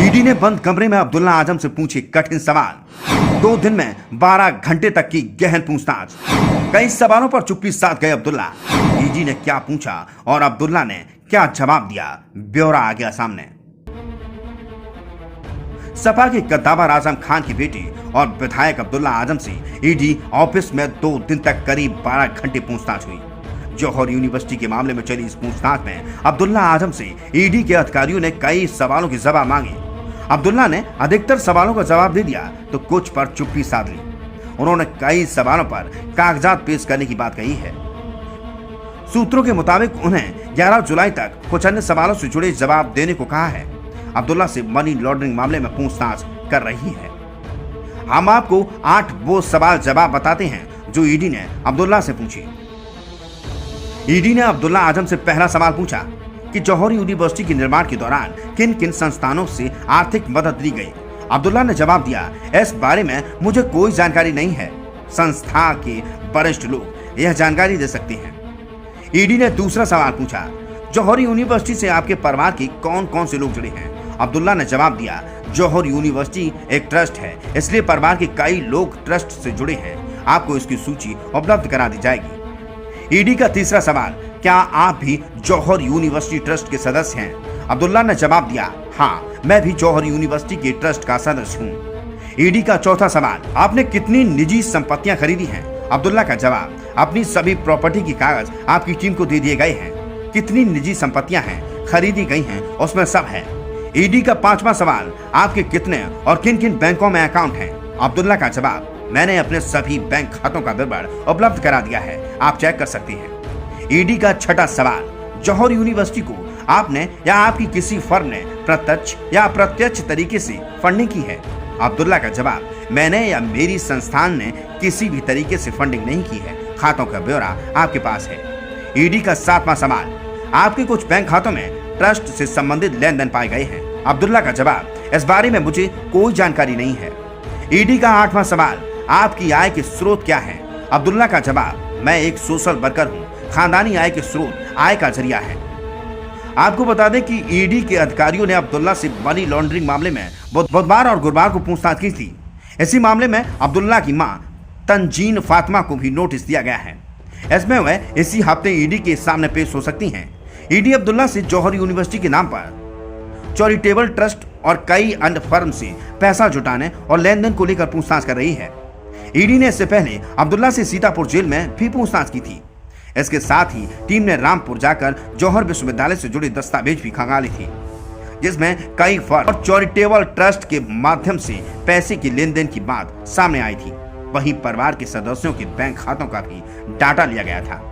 ED ने बंद कमरे में अब्दुल्ला आजम से पूछे कठिन सवाल। 2 दिन में 12 घंटे तक की गहन पूछताछ। कई सवालों पर चुप्पी साध गए अब्दुल्ला। ईडी ने क्या पूछा और अब्दुल्ला ने क्या जवाब दिया, ब्यौरा आ गया सामने। सपा के कद्दावर आजम खान की बेटी और विधायक अब्दुल्ला आजम से ईडी ऑफिस में 2 दिन तक करीब 12 घंटे पूछताछ हुई। जौहर यूनिवर्सिटी के मामले में चली इस पूछताछ में अब्दुल्ला आजम से ईडी के अधिकारियों ने कई सवालों के जवाब मांगे। अब्दुल्ला ने अधिकतर सवालों का जवाब दे दिया तो कुछ पर चुप्पी साध ली। उन्होंने कई सवालों पर कागजात पेश करने की बात कही है। सूत्रों के मुताबिक उन्हें 11 जुलाई तक कुछ अन्य सवालों से जुड़े जवाब देने को कहा है। अब्दुल्ला से मनी लॉन्ड्रिंग मामले में पूछताछ कर रही है। हम आपको 8 वो सवाल जवाब बताते हैं जो ईडी ने अब्दुल्ला से पूछे। ईडी ने अब्दुल्ला आजम से पहला सवाल पूछा कि जौहर यूनिवर्सिटी के निर्माण के दौरान किन किन संस्थानों से आर्थिक मदद ली गई। अब्दुल्ला ने जवाब दिया, इस बारे में मुझे कोई जानकारी नहीं है, संस्था के वरिष्ठ लोग यह जानकारी दे सकते हैं। ईडी ने दूसरा सवाल पूछा, जौहर यूनिवर्सिटी से आपके परिवार के कौन कौन से लोग जुड़े हैं। अब्दुल्ला ने जवाब दिया, जौहर यूनिवर्सिटी एक ट्रस्ट है, इसलिए परिवार के कई लोग ट्रस्ट से जुड़े हैं। आपको इसकी सूची उपलब्ध करा दी जाएगी। ईडी का तीसरा सवाल, क्या आप भी जौहर यूनिवर्सिटी ट्रस्ट के सदस्य हैं। अब्दुल्ला ने जवाब दिया, हाँ, मैं भी जौहर यूनिवर्सिटी के ट्रस्ट का सदस्य हूँ। ईडी का चौथा सवाल, आपने कितनी निजी संपत्तियां खरीदी हैं। अब्दुल्ला का जवाब, अपनी सभी प्रॉपर्टी की कागज आपकी टीम को दे दिए गए हैं। कितनी निजी संपत्तियां हैं खरीदी गई हैं उसमें सब है। ईडी का पांचवा सवाल, आपके कितने और किन किन बैंकों में अकाउंट हैं। अब्दुल्ला का जवाब, मैंने अपने सभी बैंक खातों का विवरण उपलब्ध करा दिया है, आप चेक कर सकते हैं। ईडी का छठा सवाल, जौहर यूनिवर्सिटी को आपने या आपकी किसी फर्म ने प्रत्यक्ष या अप्रत्यक्ष तरीके से फंडिंग की है। अब्दुल्ला का जवाब, मैंने या मेरी संस्थान ने किसी भी तरीके से फंडिंग नहीं की है, खातों का ब्यौरा आपके पास है। ईडी का 7वां सवाल, आपके कुछ बैंक खातों में ट्रस्ट से संबंधित लेन देन पाए गए हैं। अब्दुल्ला का जवाब, इस बारे में मुझे कोई जानकारी नहीं है। ईडी का 8वां सवाल, आपकी आय के स्रोत क्या है। अब्दुल्ला का जवाब, मैं एक सोशल वर्कर हूँ, खानदानी आय के स्रोत आय का जरिया है। आपको बता दें कि ईडी के अधिकारियों ने अब्दुल्ला से मनी लॉन्ड्रिंग मामले में बुधवार और गुरुवार को पूछताछ की थी। इसी मामले में अब्दुल्ला की मां तंजीन फातिमा को भी नोटिस दिया गया है। इसमें वह इसी हफ्ते ईडी के सामने पेश हो सकती हैं। ईडी अब्दुल्ला से जौहर यूनिवर्सिटी के नाम पर चैरिटेबल ट्रस्ट और कई अन्य फर्म से पैसा जुटाने और लेन देन को लेकर पूछताछ कर रही है। ईडी ने इससे पहले अब्दुल्ला से सीतापुर जेल में भी पूछताछ की थी। इसके साथ ही टीम ने रामपुर जाकर जौहर विश्वविद्यालय से जुड़े दस्तावेज भी खंगाले थे, जिसमें कई फर्म और चैरिटेबल ट्रस्ट के माध्यम से पैसे की लेन देन की बात सामने आई थी। वहीं परिवार के सदस्यों के बैंक खातों का भी डाटा लिया गया था।